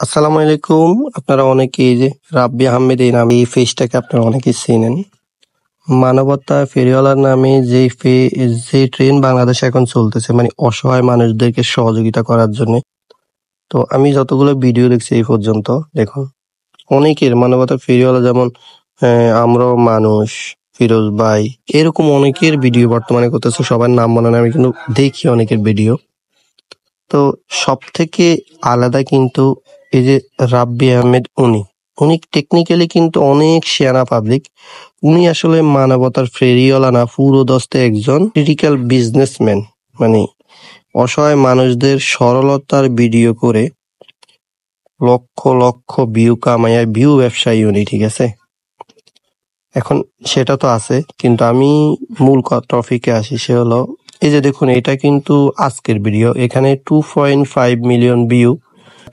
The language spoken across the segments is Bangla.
আসসালামু আলাইকুম। আপনারা অনেকেই এই যে রাব্বি আহমেদ এই নামে এই ফেজটাকে আপনারা অনেকেই চেনেন। মানবতা ফেরিওয়ালার নামে যে ট্রেন বাংলাদেশে এখন চলতেছে মানে অসহায় মানুষদেরকে সহযোগিতা করার জন্য। তো আমি যতগুলো ভিডিও দেখছি এই পর্যন্ত, দেখুন অনেকের মানবতা ফেরিওয়ালা যেমন আমরাও মানুষ, ফিরোজ ভাই, এরকম অনেকের ভিডিও বর্তমানে করতেছে। সবার নাম মনে নেই, আমি কিন্তু দেখি অনেকের ভিডিও। তো সবথেকে আলাদা কিন্তু এই যে রাব্বি আহমেদ উনি টেকনিক্যালি কিন্তু অনেক শেয়ানা পাবলিক। উনি আসলে মানবতার ফেরিওয়ালা না, পুরো দস্তে একজন ক্রিটিক্যাল বিজনেসম্যান। মানে অসহায় মানুষদের সরলতার ভিডিও করে লক্ষ লক্ষ ভিউ কামাইয়া ভিউ ব্যবসায়ী উনি, ঠিক আছে। এখন সেটা তো আছে, কিন্তু আমি মূল টপিকে আসি। সে হলো এই যে দেখুন, এটা কিন্তু আজকের ভিডিও, এখানে 2.5 মিলিয়ন ভিউ।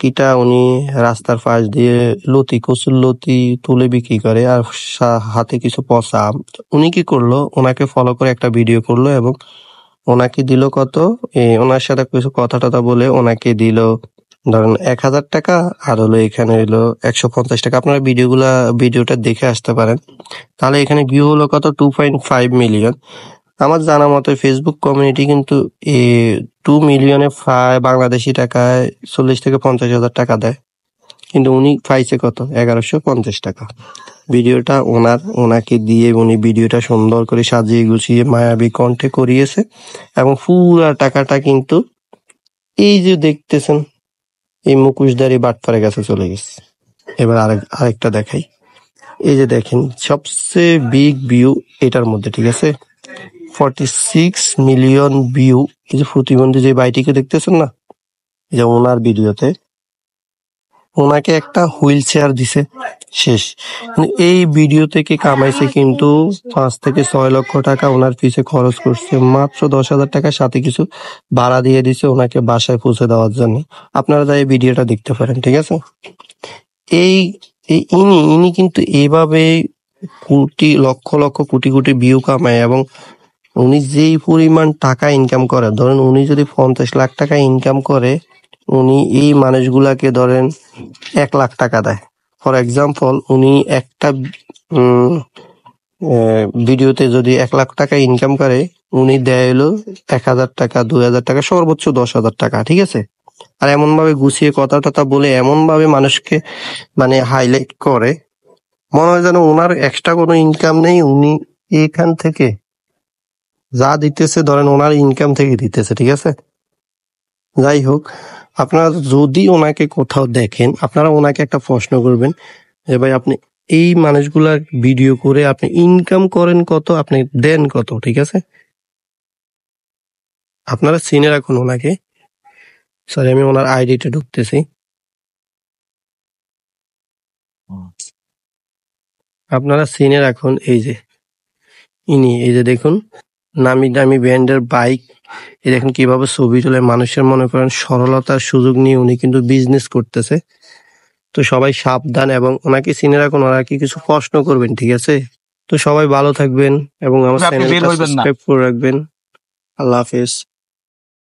কিটা উনি রাস্তার পাশ দিয়ে কচুর লতি তুলে বিক্রি করে, আর হাতে কিছু পচা আম। উনি কি করলো, ওনাকে ফলো করে একটা ভিডিও করলো এবং ওনাকে দিল কত, ওনার সাথে কিছু কথা টথা বলে ওনাকে দিল ধরেন 1,000 টাকা, আর হলো এখানে হলো 150 টাকা। আপনারা ভিডিওটা দেখে আসতে পারেন। তাহলে এখানে ভিউ হলো কত, 2.5 মিলিয়ন। আমার জানা মতে ফেসবুক কমিউনিটি কিন্তু 2 মিলিয়নে বাংলাদেশি টাকায় 40 থেকে 50,000 টাকা দেয়, কিন্তু উনি পাইছে কত, 1150 টাকা। ভিডিওটা ওনাকে দিয়ে উনি ভিডিওটা সুন্দর করে সাজিয়ে গুছিয়ে মায়াবী কণ্ঠে করিয়েছে, এবং পুরা টাকাটা কিন্তু এই যে দেখতেছেন এই মুখোশধারী বাটপারের কাছে চলে গেছে। এবার আরেকটা দেখাই। এই যে দেখেন সবচেয়ে বিগ ভিউ এটার মধ্যে, ঠিক আছে, 46 মিলিয়ন ভিউ। এই যে প্রতিবন্ধী যে বাইটিকে দেখতেছেন না, এই যে ওনার ভিডিওতে ওনাকে একটা হুইল চেয়ার দিছে, শেষ। এই ভিডিও থেকে কামাইছে কিন্তু 5 থেকে 6 লক্ষ টাকা। ওনার পিছে খরচ করছে মাত্র 10,000 টাকা, সাথে কিছু ভাড়া দিয়ে দিছে ওনাকে বাসায় পৌঁছে দেওয়ার জন্য। আপনারা তাই ভিডিওটা দেখতে পারেন, ঠিক আছে। এই ইনি কিন্তু এইভাবে লক্ষ লক্ষ কোটি কোটি ভিউ কামায়, এবং উনি যেই পরিমাণ টাকা ইনকাম করে, ধরেন উনি যদি 50 লাখ টাকা ইনকাম করে, উনি এই মানুষগুলাকে ধরেন 1 লাখ টাকা দেয়। ফর এক্সাম্পল, উনি একটা ভিডিওতে যদি 1 লাখ টাকা ইনকাম করে, উনি দেয় হলো 1,000 টাকা, 2,000 টাকা, সর্বোচ্চ 10,000 টাকা, ঠিক আছে। আর এমন ভাবে গুছিয়ে কথা টথা বলে এমন ভাবে মানুষকে মানে হাইলাইট করে, মনে হয় যেন ওনার এক্সট্রা কোনো ইনকাম নেই। উনি এখান থেকে যা দিতেছে ধরেন ওনার ইনকাম থেকে দিতেছে, ঠিক আছে। যাই হোক, আপনারা যদি ওনাকে কোথাও দেখেন, আপনারা ওনাকে একটা প্রশ্ন করবেন যে ভাই আপনি এই মানুষগুলার ভিডিও করে আপনি ইনকাম করেন কত, আপনি দেন কত, ঠিক আছে। আপনারা চিনে রাখুন ওনাকে। সরি, আমি ওনার আইডিটা ঢুকতেছি। আপনারা চিনে রাখুন, এই যে এই যে দেখুন নামি দামি ব্র্যান্ডের বাইক, এই দেখুন কিভাবে ছবি তুলে মানুষের মনে করেন সরলতার সুযোগ নিয়ে উনি কিন্তু বিজনেস করতেছে। তো সবাই সাবধান, এবং ওনাকে চিনে রাখুন, ওনাকে কিছু প্রশ্ন করবেন, ঠিক আছে। তো সবাই ভালো থাকবেন এবং আমার চ্যানেলটা সাবস্ক্রাইব করে রাখবেন। আল্লাহ হাফেজ।